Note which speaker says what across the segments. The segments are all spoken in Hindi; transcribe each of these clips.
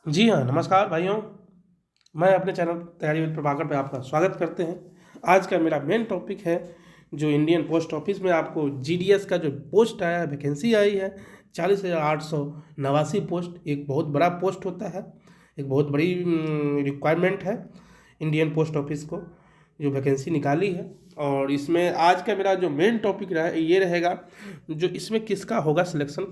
Speaker 1: जी हाँ, नमस्कार भाइयों। मैं अपने चैनल तैयारी विद प्रभाकर पे आपका स्वागत करते हैं। आज का मेरा मेन टॉपिक है जो इंडियन पोस्ट ऑफिस में आपको जीडीएस का जो पोस्ट आया है, वैकेंसी आई है 40,889 पोस्ट। एक बहुत बड़ा पोस्ट होता है, एक बहुत बड़ी रिक्वायरमेंट है इंडियन पोस्ट ऑफिस को जो वैकेंसी निकाली है। और इसमें आज का मेरा जो मेन टॉपिक ये रहेगा जो इसमें किसका होगा सिलेक्शन,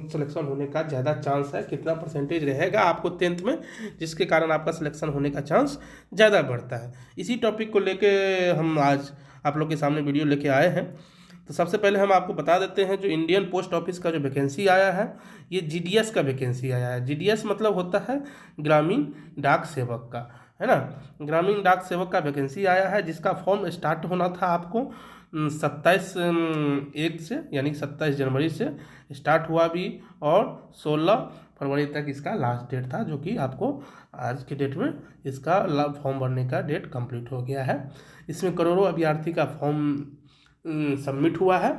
Speaker 1: सिलेक्शन होने का ज़्यादा चांस है, कितना परसेंटेज रहेगा आपको टेंथ में जिसके कारण आपका सिलेक्शन होने का चांस ज़्यादा बढ़ता है। इसी टॉपिक को लेके हम आज आप लोग के सामने वीडियो लेके आए हैं। तो सबसे पहले हम आपको बता देते हैं जो इंडियन पोस्ट ऑफिस का जो वैकेंसी आया है ये जीडीएस का वैकेंसी आया है। जीडीएस मतलब होता है ग्रामीण डाक सेवक का, है ना। ग्रामीण डाक सेवक का वैकेंसी आया है जिसका फॉर्म स्टार्ट होना था आपको 27/1 से, यानी 27 जनवरी से स्टार्ट हुआ भी, और 16 फरवरी तक इसका लास्ट डेट था, जो कि आपको आज के डेट में इसका फॉर्म भरने का डेट कंप्लीट हो गया है। इसमें करोड़ों अभ्यर्थी का फॉर्म सबमिट हुआ है।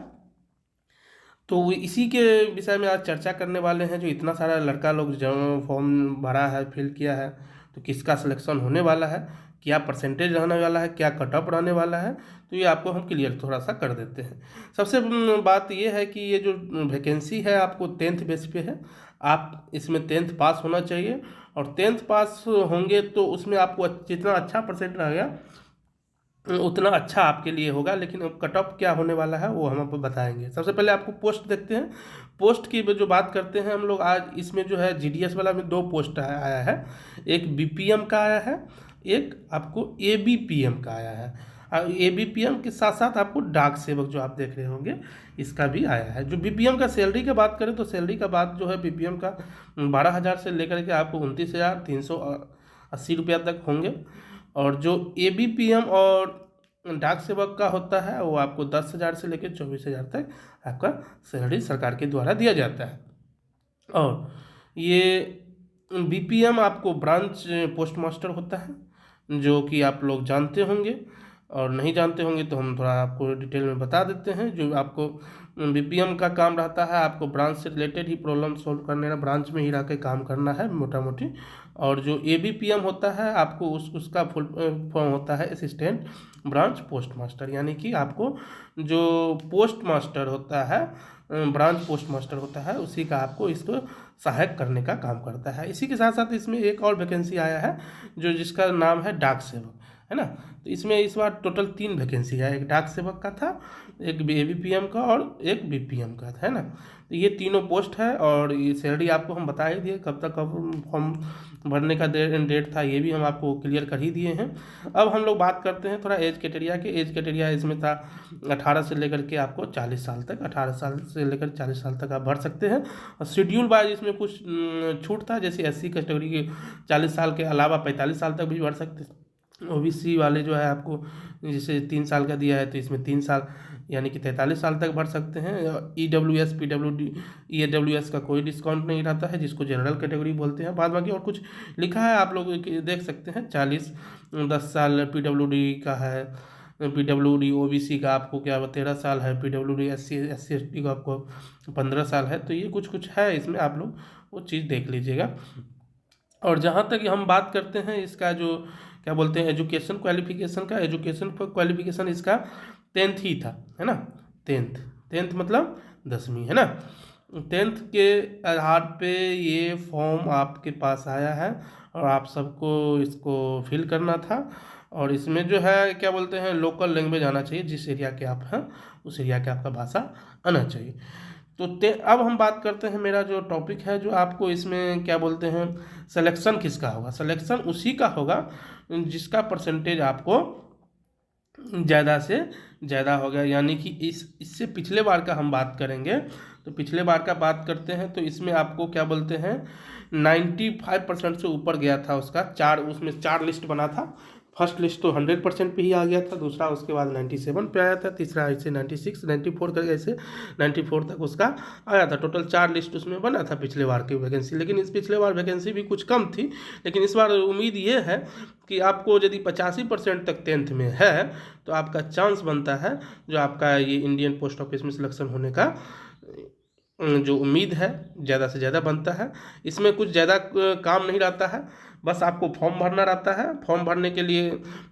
Speaker 1: तो इसी के विषय में आज चर्चा करने वाले हैं। जो इतना सारा लड़का लोग जो फॉर्म भरा है, फिल किया है, तो किसका सिलेक्शन होने वाला है, क्या परसेंटेज रहने वाला है, क्या कट ऑफ रहने वाला है, तो ये आपको हम क्लियर थोड़ा सा कर देते हैं। सबसे बात ये है कि ये जो वैकेंसी है आपको टेंथ बेस पे है। आप इसमें टेंथ पास होना चाहिए, और टेंथ पास होंगे तो उसमें आपको जितना अच्छा परसेंट रहेगा उतना अच्छा आपके लिए होगा। लेकिन अब कट ऑफ क्या होने वाला है वो हम आपको बताएंगे। सबसे पहले आपको पोस्ट देखते हैं। पोस्ट की जो बात करते हैं हम लोग आज, इसमें जो है जीडीएस वाला में दो पोस्ट आया है। एक बीपीएम का आया है, एक आपको एबीपीएम का आया है। और एबीपीएम के साथ साथ आपको डाक सेवक जो आप देख रहे होंगे इसका भी आया है। जो बीपीएम का सैलरी की बात करें तो सैलरी का बात जो है बीपीएम का 12,000 से लेकर के आपको 29,380 रुपया तक होंगे। और जो एबीपीएम और डाक सेवक का होता है वो आपको 10,000 से लेकर 24,000 तक आपका सैलरी सरकार के द्वारा दिया जाता है। और ये बीपीएम आपको ब्रांच पोस्ट मास्टर होता है, जो कि आप लोग जानते होंगे, और नहीं जानते होंगे तो हम थोड़ा आपको डिटेल में बता देते हैं। जो आपको बीपीएम का काम रहता है, आपको ब्रांच से रिलेटेड ही प्रॉब्लम सॉल्व करने का, ब्रांच में ही रह के काम करना है मोटा मोटी। और जो एबीपीएम होता है आपको उसका फुल फॉर्म होता है असिस्टेंट ब्रांच पोस्ट मास्टर, यानी कि आपको जो पोस्ट मास्टर होता है, ब्रांच पोस्ट मास्टर होता है, उसी का आपको इसको सहायक करने का काम करता है। इसी के साथ साथ इसमें एक और वैकेंसी आया है जो जिसका नाम है डाक सेवक, है ना। तो इसमें इस बार टोटल 3 वैकेंसी है। एक डाक सेवक का था, एक एबीपीएम का, और एक बीपीएम का था, है ना। तो ये तीनों पोस्ट है, और ये सैलरी आपको हम बता ही दिए, कब तक फॉर्म भरने का डेट था ये भी हम आपको क्लियर कर ही दिए हैं। अब हम लोग बात करते हैं थोड़ा एज क्राइटेरिया के। एज क्राइटेरिया इसमें था 18 से लेकर के आपको 40 साल तक, 18 साल से लेकर 40 साल तक आप भर सकते हैं। और शेड्यूल वाइज इसमें कुछ छूट था, जैसे एससी कैटेगरी के 40 साल के अलावा 45 साल तक भी भर सकते हैं। ओबीसी वाले जो है आपको जैसे 3 साल का दिया है, तो इसमें 3 साल यानी कि 43 साल तक भर सकते हैं। ईडब्ल्यूएस पीडब्ल्यूडी ईडब्ल्यूएस का कोई डिस्काउंट नहीं रहता है, जिसको जनरल कैटेगरी बोलते हैं। बाद बाकी और कुछ लिखा है आप लोग देख सकते हैं। 10 साल पीडब्ल्यूडी का है, पीडब्ल्यूडी ओबीसी का आपको क्या 13 साल है, पीडब्ल्यूडी एससी एसटी का आपको 15 साल है। तो ये कुछ कुछ है इसमें, आप लोग वो चीज़ देख लीजिएगा। और जहाँ तक हम बात करते हैं इसका जो क्या बोलते हैं एजुकेशन क्वालिफिकेशन का, एजुकेशन क्वालिफिकेशन इसका 10th ही था, है ना। टेंथ, टेंथ मतलब 10वीं, है ना। टेंथ के आधार पे ये फॉर्म आपके पास आया है, और आप सबको इसको फिल करना था। और इसमें जो है क्या बोलते हैं लोकल लैंग्वेज आना चाहिए, जिस एरिया के आप हैं उस एरिया के आपका भाषा आना चाहिए। तो अब हम बात करते हैं, मेरा जो टॉपिक है जो आपको इसमें क्या बोलते हैं सिलेक्शन किसका होगा। सिलेक्शन उसी का होगा जिसका परसेंटेज आपको ज़्यादा से ज़्यादा हो गया। यानी कि इससे पिछले बार का हम बात करेंगे, तो पिछले बार का बात करते हैं तो इसमें आपको क्या बोलते हैं 95% से ऊपर गया था उसका। उसमें 4 लिस्ट बना था। फर्स्ट लिस्ट तो 100% पे ही आ गया था, दूसरा उसके बाद 97 पे आया था, तीसरा ऐसे 96 94 करके ऐसे 94 तक उसका आया था। टोटल 4 लिस्ट उसमें बना था पिछले बार की वैकेंसी। लेकिन इस पिछले बार वैकेंसी भी कुछ कम थी, लेकिन इस बार उम्मीद ये है कि आपको यदि 85% तक टेंथ में है तो आपका चांस बनता है जो आपका ये इंडियन पोस्ट ऑफिस में सिलेक्शन होने का जो उम्मीद है ज़्यादा से ज़्यादा बनता है। इसमें कुछ ज़्यादा काम नहीं रहता है, बस आपको फॉर्म भरना रहता है। फॉर्म भरने के लिए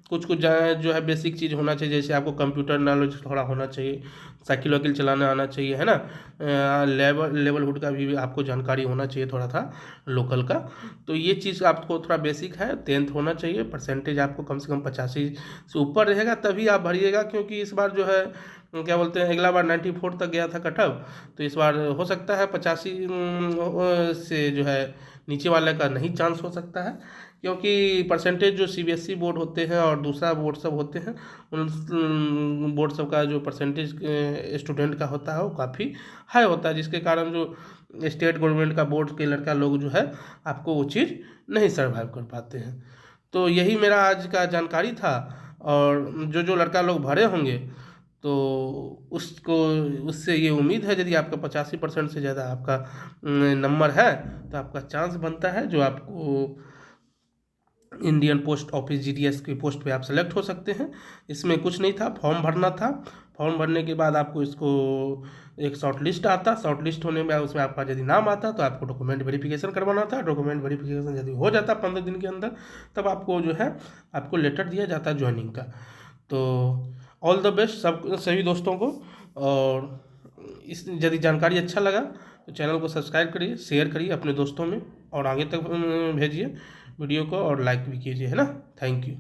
Speaker 1: कुछ कुछ जो है बेसिक चीज़ होना चाहिए, जैसे आपको कंप्यूटर नॉलेज थोड़ा होना चाहिए, साइकिल वाइकिल चलाना आना चाहिए, है ना। लेवल हुड का भी आपको जानकारी होना चाहिए थोड़ा था, लोकल का। तो ये चीज़ आपको थोड़ा बेसिक है। 10th होना चाहिए, परसेंटेज आपको कम से कम 85 से ऊपर रहेगा तभी आप भरिएगा, क्योंकि इस बार जो है क्या बोलते हैं, अगला बार 94 तक गया था कट ऑफ, तो इस बार हो सकता है 85 से जो है नीचे वाले का नहीं चांस हो सकता है, क्योंकि परसेंटेज जो सीबीएसई बोर्ड होते हैं और दूसरा बोर्ड सब होते हैं, उन बोर्ड सब का जो परसेंटेज स्टूडेंट का होता है वो काफ़ी हाई होता है, जिसके कारण जो स्टेट गवर्नमेंट का बोर्ड के लड़का लोग जो है आपको वो चीज़ नहीं सर्वाइव कर पाते हैं। तो यही मेरा आज का जानकारी था। और जो जो लड़का लोग भरे होंगे तो उसको उससे ये उम्मीद है, यदि आपका 85% से ज़्यादा आपका नंबर है तो आपका चांस बनता है जो आपको इंडियन पोस्ट ऑफिस जीडीएस की पोस्ट पे आप सेलेक्ट हो सकते हैं। इसमें कुछ नहीं था, फॉर्म भरना था। फॉर्म भरने के बाद आपको इसको एक शॉर्ट लिस्ट आता, शॉर्ट लिस्ट होने में उसमें आपका यदि नाम आता तो आपको डॉक्यूमेंट वेरिफिकेशन करवाना था। डॉक्यूमेंट वेरिफिकेशन यदि हो जाता 15 दिन के अंदर, तब आपको जो है आपको लेटर दिया जाता ज्वाइनिंग का। तो ऑल द बेस्ट सभी दोस्तों को। और इस यदि जानकारी अच्छा लगा तो चैनल को सब्सक्राइब करिए, शेयर करिए अपने दोस्तों में और आगे तक भेजिए वीडियो को, और लाइक भी कीजिए, है ना। Thank you.